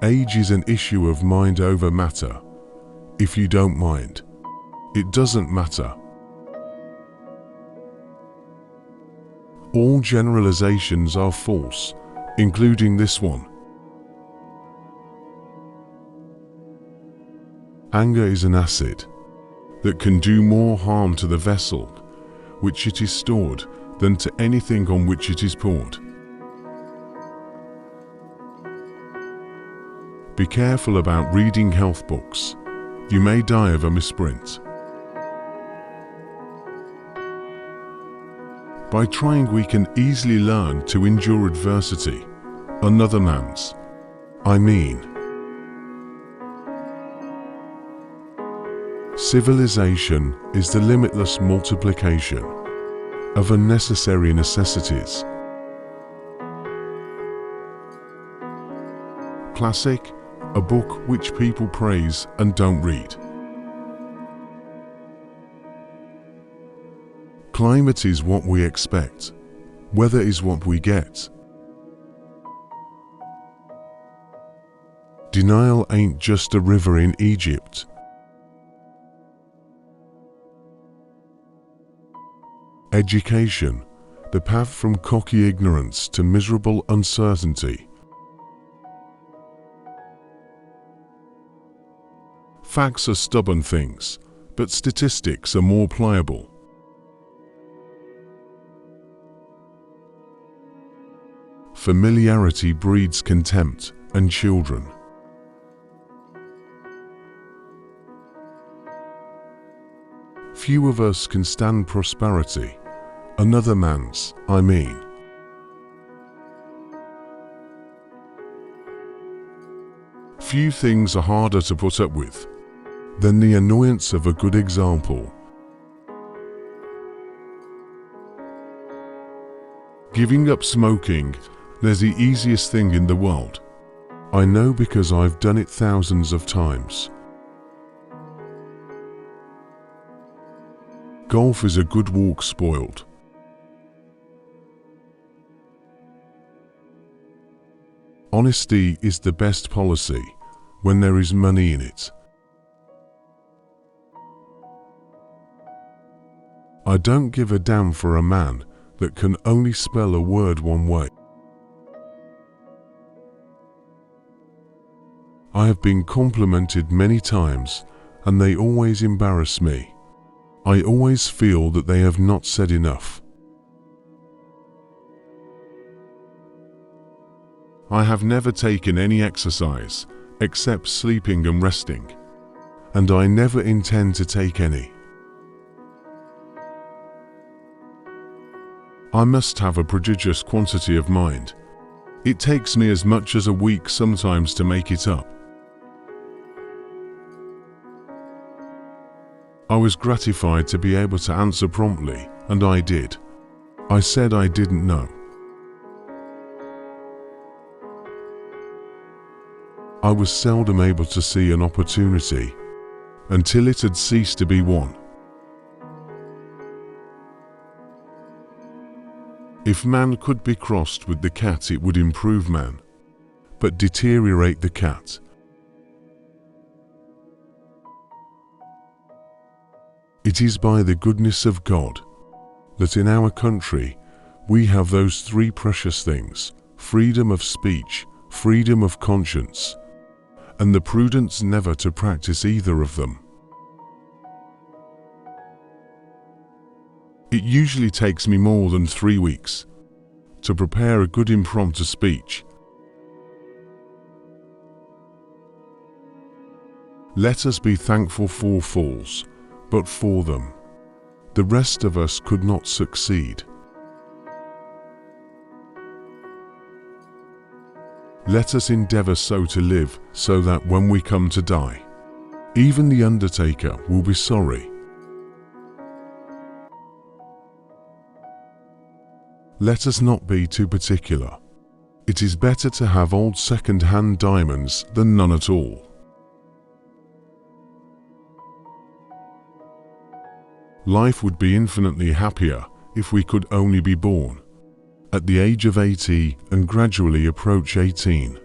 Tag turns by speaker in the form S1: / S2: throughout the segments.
S1: Age is an issue of mind over matter. If you don't mind, it doesn't matter. All generalizations are false, including this one. Anger is an acid that can do more harm to the vessel which it is stored than to anything on which it is poured. Be careful about reading health books. You may die of a misprint. By trying, we can easily learn to endure adversity, another man's. Civilization is the limitless multiplication of unnecessary necessities. Classic, a book which people praise and don't read. Climate is what we expect. Weather is what we get. Denial ain't just a river in Egypt. Education, the path from cocky ignorance to miserable uncertainty. Facts are stubborn things, but statistics are more pliable. Familiarity breeds contempt and children. Few of us can stand prosperity, another man's, Few things are harder to put up with than the annoyance of a good example. Giving up smoking is the easiest thing in the world. I know because I've done it thousands of times. Golf is a good walk spoiled. Honesty is the best policy when there is money in it. I don't give a damn for a man that can only spell a word one way. I have been complimented many times and they always embarrass me. I always feel that they have not said enough. I have never taken any exercise except sleeping and resting, and I never intend to take any. I must have a prodigious quantity of mind. It takes me as much as a week sometimes to make it up. I was gratified to be able to answer promptly, and I did. I said I didn't know. I was seldom able to see an opportunity until it had ceased to be one. If man could be crossed with the cat, it would improve man, but deteriorate the cat. It is by the goodness of God that in our country we have those three precious things: freedom of speech, freedom of conscience, and the prudence never to practice either of them. It usually takes me more than 3 weeks to prepare a good impromptu speech. Let us be thankful for fools, but for them, the rest of us could not succeed. Let us endeavor so to live, so that when we come to die, even the undertaker will be sorry. Let us not be too particular. It is better to have old second-hand diamonds than none at all. Life would be infinitely happier if we could only be born at the age of 80 and gradually approach 18.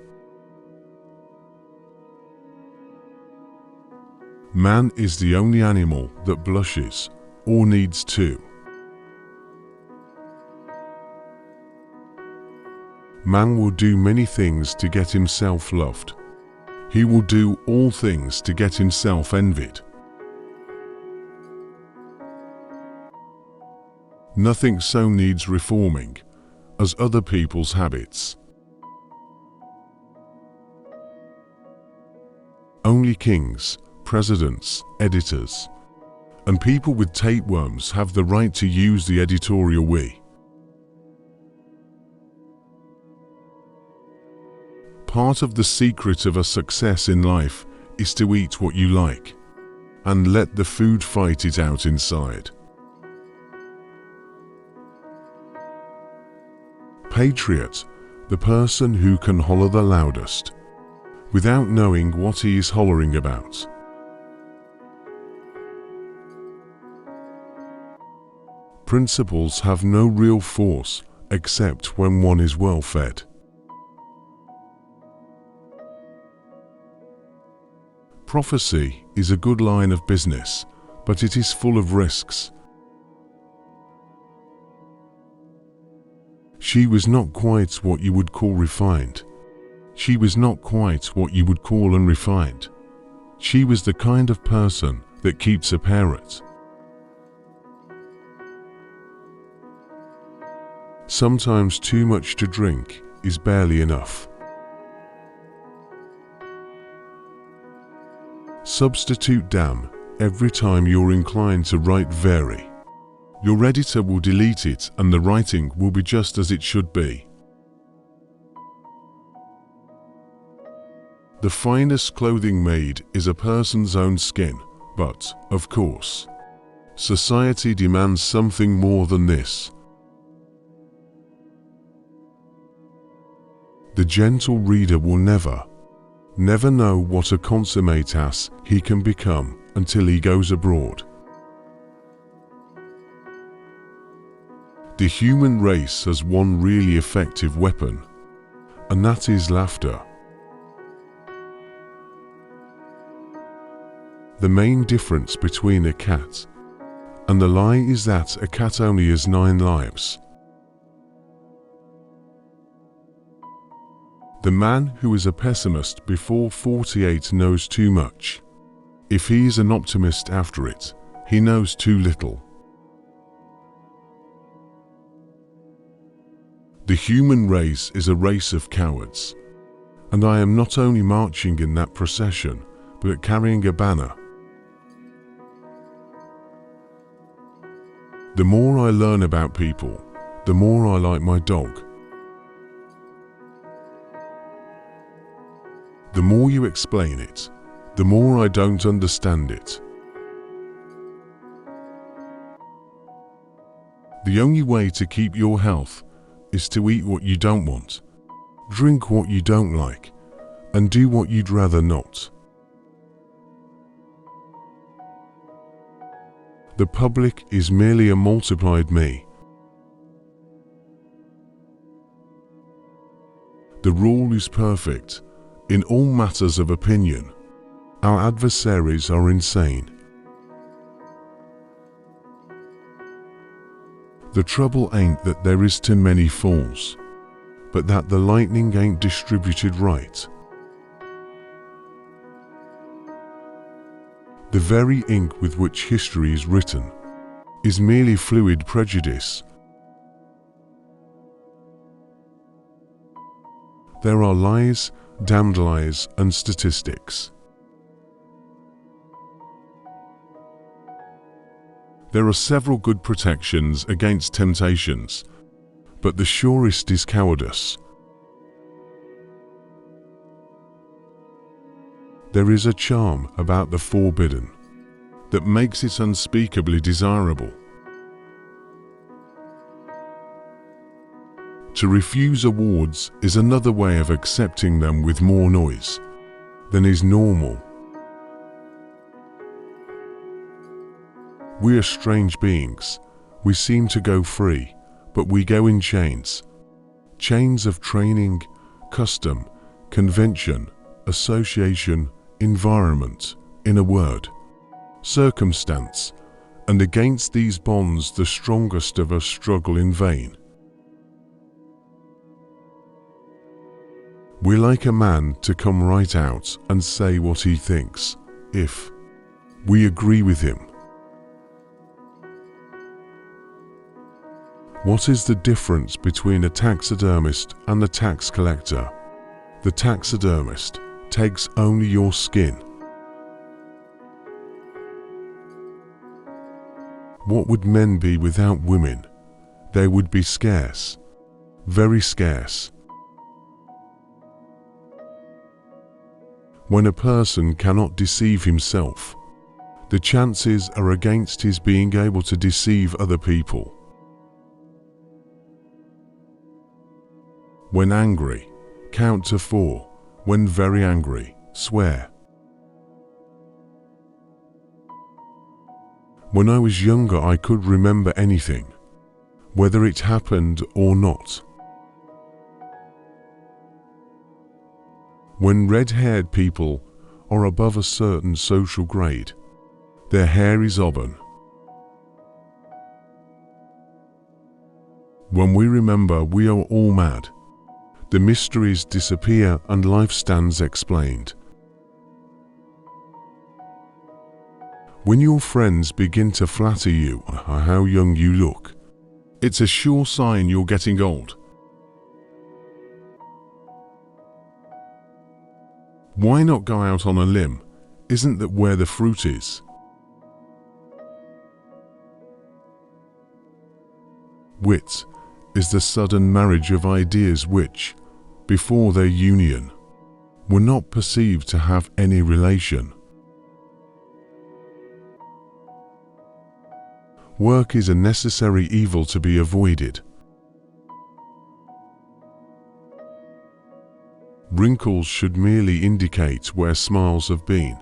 S1: Man is the only animal that blushes, or needs to. Man will do many things to get himself loved. He will do all things to get himself envied. Nothing so needs reforming as other people's habits. Only kings, presidents, editors, and people with tapeworms have the right to use the editorial we. Part of the secret of a success in life is to eat what you like, and let the food fight it out inside. Patriot, the person who can holler the loudest, without knowing what he is hollering about. Principles have no real force except when one is well fed. Prophecy is a good line of business, but it is full of risks. She was not quite what you would call refined. She was not quite what you would call unrefined. She was the kind of person that keeps a parrot. Sometimes too much to drink is barely enough. Substitute damn every time you're inclined to write very. Your editor will delete it and the writing will be just as it should be. The finest clothing made is a person's own skin, but, of course, society demands something more than this. The gentle reader will never know what a consummate ass he can become until he goes abroad. The human race has one really effective weapon, and that is laughter. The main difference between a cat and the lie is that a cat only has 9 lives. The man who is a pessimist before 48 knows too much. If he is an optimist after it, he knows too little. The human race is a race of cowards, and I am not only marching in that procession, but carrying a banner. The more I learn about people, the more I like my dog. The more you explain it, the more I don't understand it. The only way to keep your health is to eat what you don't want, drink what you don't like, and do what you'd rather not. The public is merely a multiplied me. The rule is perfect. In all matters of opinion, our adversaries are insane. The trouble ain't that there is too many fools, but that the lightning ain't distributed right. The very ink with which history is written is merely fluid prejudice. There are lies, damned lies, and statistics. There are several good protections against temptations, but the surest is cowardice. There is a charm about the forbidden that makes it unspeakably desirable. To refuse awards is another way of accepting them with more noise than is normal. We are strange beings. We seem to go free, but we go in chains. Chains of training, custom, convention, association, environment, in a word, circumstance, and against these bonds the strongest of us struggle in vain. We're like a man to come right out and say what he thinks, if we agree with him. What is the difference between a taxidermist and a tax collector? The taxidermist takes only your skin. What would men be without women? They would be scarce, very scarce. When a person cannot deceive himself, the chances are against his being able to deceive other people. When angry, count to 4. When very angry, swear. When I was younger, I could remember anything, whether it happened or not. When red-haired people are above a certain social grade, their hair is auburn. When we remember we are all mad, the mysteries disappear and life stands explained. When your friends begin to flatter you how young you look, it's a sure sign you're getting old. Why not go out on a limb? Isn't that where the fruit is? Wit is the sudden marriage of ideas which, before their union, were not perceived to have any relation. Work is a necessary evil to be avoided. Wrinkles should merely indicate where smiles have been.